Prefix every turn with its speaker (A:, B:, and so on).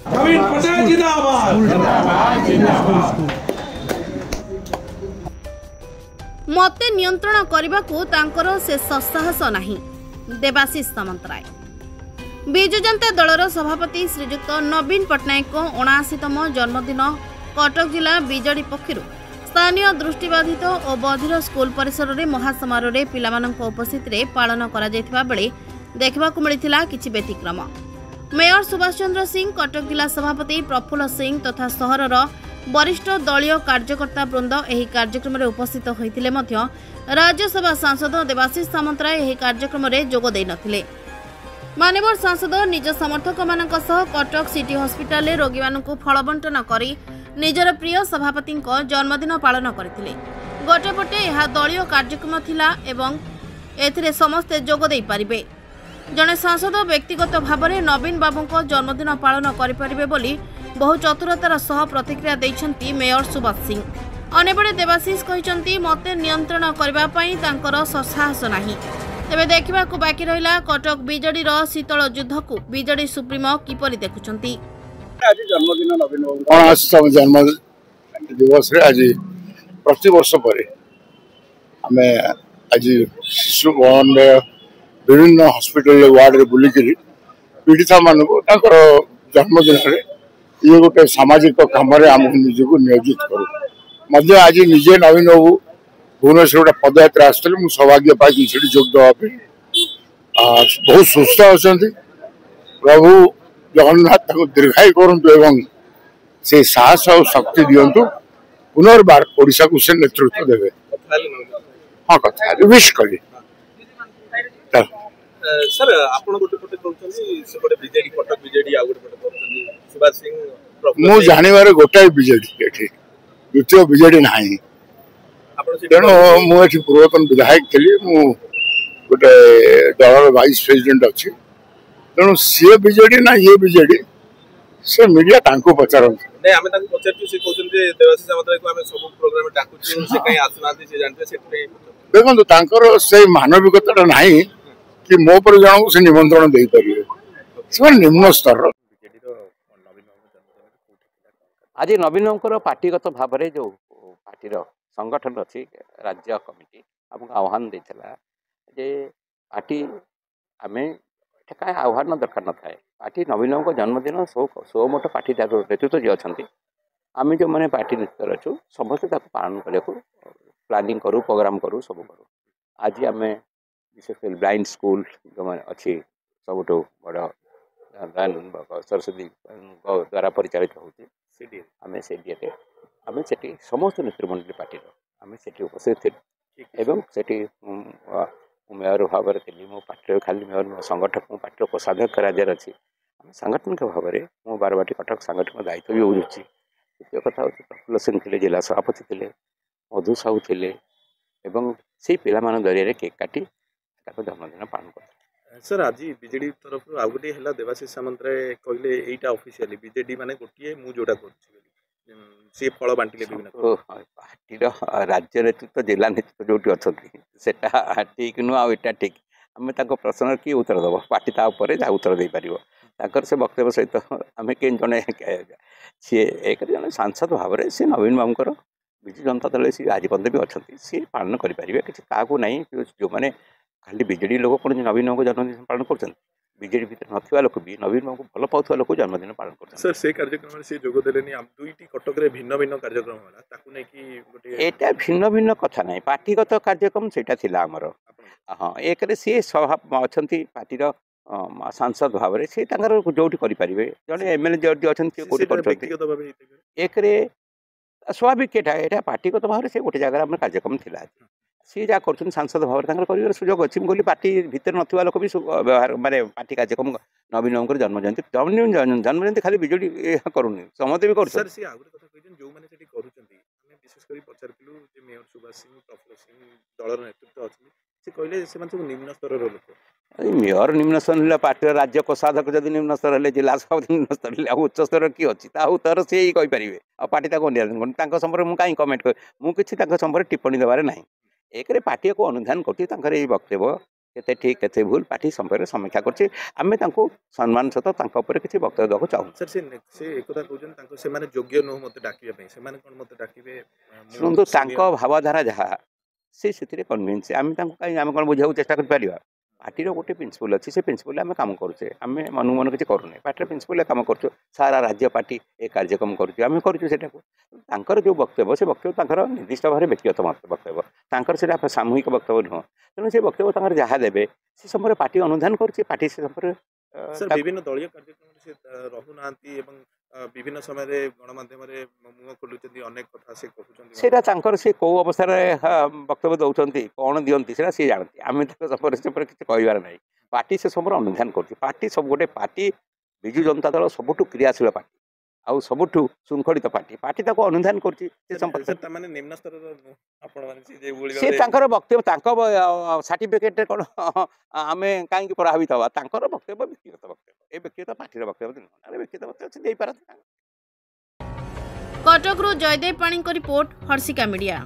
A: नवीन पटनायक जिंदाबाद
B: मते नियंत्रण करने को तांकर शेष साहस नहीं देवाशीष सामंतराय। विजु जनता दलर सभापति श्रीजुक्त नवीन पटनायक 79तम जन्मदिन कटक जिला बीजेडी पक्षर स्थानीय दृष्टिबाधित और बधिर स्कूल परिसर में महासमारोह पिलामानंक उपस्थित पालन करा जायथिबा बेले देखबाकू मिलिथिला किछि व्यतिक्रम। मेयर सुभाष चंद्र सिंह, कटक जिला सभापति प्रफुल्ल सिंह तथा सहरर वरिष्ठ दलीय कार्यकर्ता वृंद एही कार्यक्रम में उपस्थित होइतिले मध्य राज्यसभा सांसद देवाशीष सामंतराय एही कार्यक्रम में जोग देइ नथिले। माननीय सांसद निज समर्थक मानक सह कटक सिटी हॉस्पिटल में रोगी मानकु फल बंटन करी निजर प्रिय सभापति जन्मदिन पालन करथिले। गोटेपटे यह दलीय कार्यक्रम थिला एवं एथिरे समस्ते जोग देइ पारिबे। जने सांसद व्यक्तिगत भाव में नवीन बाबू जन्मदिन पालन करें बोली बहु चतुरतार सह प्रतिक्रिया देइछंती मेयर सुभाष सिंह। अनेबड़े देवाशीष कहते मते नियंत्रण करने साहस नहीं। तेबे देखा बाकी रहा कटक बीजेडी शीतल युद्ध को बीजेडी सुप्रीमो किपरि देखुछंती।
C: आज जन्मदिन नवीन बाबू जन्म दिवस रे आज प्रति वर्ष पर आम आज शिशु भवन में विभिन्न हॉस्पिटल वार्ड बुलिक पीड़िता मान जन्मदिन ये गोटे सामाजिक कम निजक नियोजित करूँ। आज निजे नवीन बाबू भुवनेश्वर गोटे पदयात्रा आसते मुझे सौभाग्य पाई जोग देवाई बहुत सुस्थ अच्छा प्रभु जगन्नाथ दीर्घायु करूँ से साहस और शक्ति दिंतु पुनर्बार ओडिशा को से नेतृत्व देवे। हाँ कथा विश करी
D: सर आपण गोटे पटे कहउछनी से गोटे बीजेडी कटक बीजेडी आ गोटे पटे कहउछनी सुभाष सिंह
C: मु जानिबार गोटाई बीजेडी एठी द्वितीय बीजेडी नाही। तेणु मुझे पूर्वतन विधायक थी मु गोटे दल वाइस प्रेसिडेंट अच्छी तेणु सी बीजेडी ना ये बीजेडी से मीडिया तांको पचारन
D: नहीं आमे तांको पचारछु से कहउछन जे देवाशीष सामंतराय को आमे सब प्रोग्राम में डाकुछु से कहीं आसुनांती से जानते से
C: देखो तांकर से मानविकता नाही कि मो पर जन से निमंत्रण दे पारे निम्न स्तर।
E: आज नवीन पार्टीगत भाव में जो पार्टी संगठन अच्छी राज्य कमिटी आमको आह्वान देता जे पार्टी आम कहीं आह्वान दरकार न थाए पार्टी नवीन जन्मदिन सो मोट पार्टी नेतृत्व जी अच्छा आम जो मैंने पार्टी नेतृत्व अच्छु समस्त पालन करने को प्लानिंग करूँ प्रोग्राम करूँ सब करूँ। आज आम विशेषकर ब्लाइंड स्कूल जो अच्छी सब बड़ सरस्वती द्वारा परिचालित होती आम से आम से समस्त नेतृमंडली पार्टी आम से उपस्थित थी एवं से मेयर भाव में थी मो पार्टी खाली मेयर संगठक मो पार्टी कोषाध्यक्ष राज्य अच्छी सांगठनिक भाव में मो बारवाटी कटक सांगठनिक दायित्व भी बुझुची। द्वितीय कथा हूँ प्रफुल्ल सिंह थे जिला सभापति थे मधु साहू थे से पिला जरिए केक काटी जन्मदिन पालन कर।
D: सर आज बीजेडी तरफ आउ गोटे है देवाशीष सामंतराय कहले एटा ऑफिशियली बीजेडी माने गोटे मु जोड़ा से फल बांटिले विभिन्न
E: पार्टी राज्य नेतृत्व जिला नेतृत्व जो अच्छा ठीक नुह आटा ठीक आम प्रश्न किए उत्तर दब पार्टी जहाँ उत्तर दे पार से वक्तव्य सहित आम के जड़े सी एक जन सांसद भाव में सी नवीन बाबूर विजु जनता दल सी आज पर्यटन भी अच्छा सी पालन करेंगे किसी क्या नहीं जो मैंने खाली बीजेडी लोक कौन नवीन बाबू जन्मदिन पालन कर बीजेडी भीतर नथिबा लोक भी नवीन बाबू भल पाउथबा लोक जन्मदिन पालन कर।
D: सर से कार्यक्रम में से जोग देलेनी हम दुईटी कटक रे भिन्न भिन्न कार्यक्रम होला ताकू नै कि गोटे
E: एटा भिन्न भिन्न कथा नहीं पार्टीगत कार्यक्रम सेटा थिला हमर। हाँ एक रे से सभा अछंती पार्टीर सांसद भाव में से जोटी करेंगे जड़े एमएलए जो अच्छा एक स्वाभाविक यहाँ पार्टीगत भाव में से गोटे जगह कार्यक्रम था सी जहाँ कर सांसद भाव में सुजोग अच्छी बोली पार्टी भितर ना लोक भी व्यवहार माने पार्टी कार्यक्रम नवीन बाबू जन्मजयंती जन्मजयंती खाली बीजेडी करूनी समस्त भी कर मेयर सुभाष सिंह प्रफुल्ल सिंह दलर नेतृत्व अच्छे से कहले से सब निम्न स्तर लोक मेयर निम्न स्तर पार्टी राज्य कोषाध्यक्ष जब निम्न स्तर है जिला सभापति निम्न स्तर उच्च स्तर किए अच्छी तर सी कहीपर आ पार्टी संपर्क मुझे कहीं कमेंट कर मुझे संपर्क टिप्पणी देवार ना एक पार्टी को अनुधान कर वक्तव्य केते ठीक केते भूल पार्टी संपर्क समीक्षा करछि आमे तांको सम्मान सहित तांको ऊपर किछि वक्तव्य देବାକୁ चाहू
D: सर से एकता कहउछन तांको से माने योग्य न मते डाकिबे पे से माने कोन मते डाकिबे
E: शुणु तांको भावधारा जहा से सेतिरे कन्विन्स आमे तांको काई आमे कोन बुझाउ चेष्टा कर परिबा पार्टी रो गोटे प्रिंसिपल अच्छी से प्रिंसिपल आम काम करुचे आम मन मन किसी करूना पार्टी प्रिंसिपल काम कर सारा राज्य पार्टी ए कार्यक्रम कर जो वक्तव्य से वक्तव्य निर्दिष्ट भाव व्यक्तिगत वक्तव्य तांकर सामूहिक वक्तव्य नुह तेणु से वक्तव्य जहाँ देवे से समय पार्टी अनुधान कर पार्टी से
D: सर विभिन्न दलीय कार्यक्रम से रहूना विभिन्न समय गणमाध्यम मुह खोलुଛନ୍ତି अनेक कथा से कहउଛନ୍ତି
E: सेटा तांकर से कौ अवस्था वक्तव्य दौरान कौन दिखती से सी जानती आम किसी कहबार ना पार्टी से समय अनुधान कर पार्टी सब गोटे पार्टी विजु जनता दल सबुठ क्रियाशील पार्टी आउ सबुठ शृंखलित पार्टी पार्टी अनुधान कर
D: निम्न स्तर
E: वक्तव्य सर्टिफिकेट कौन आम कहीं प्रभावित हवा वक्तव्य व्यक्तिगत वक्तव्य व्यक्तिगत पार्टी वक्तव्य नुह व्यक्तिगत वक्तव्य
B: कटकरू जयदेव पाणी रिपोर्ट हर्षिका मीडिया।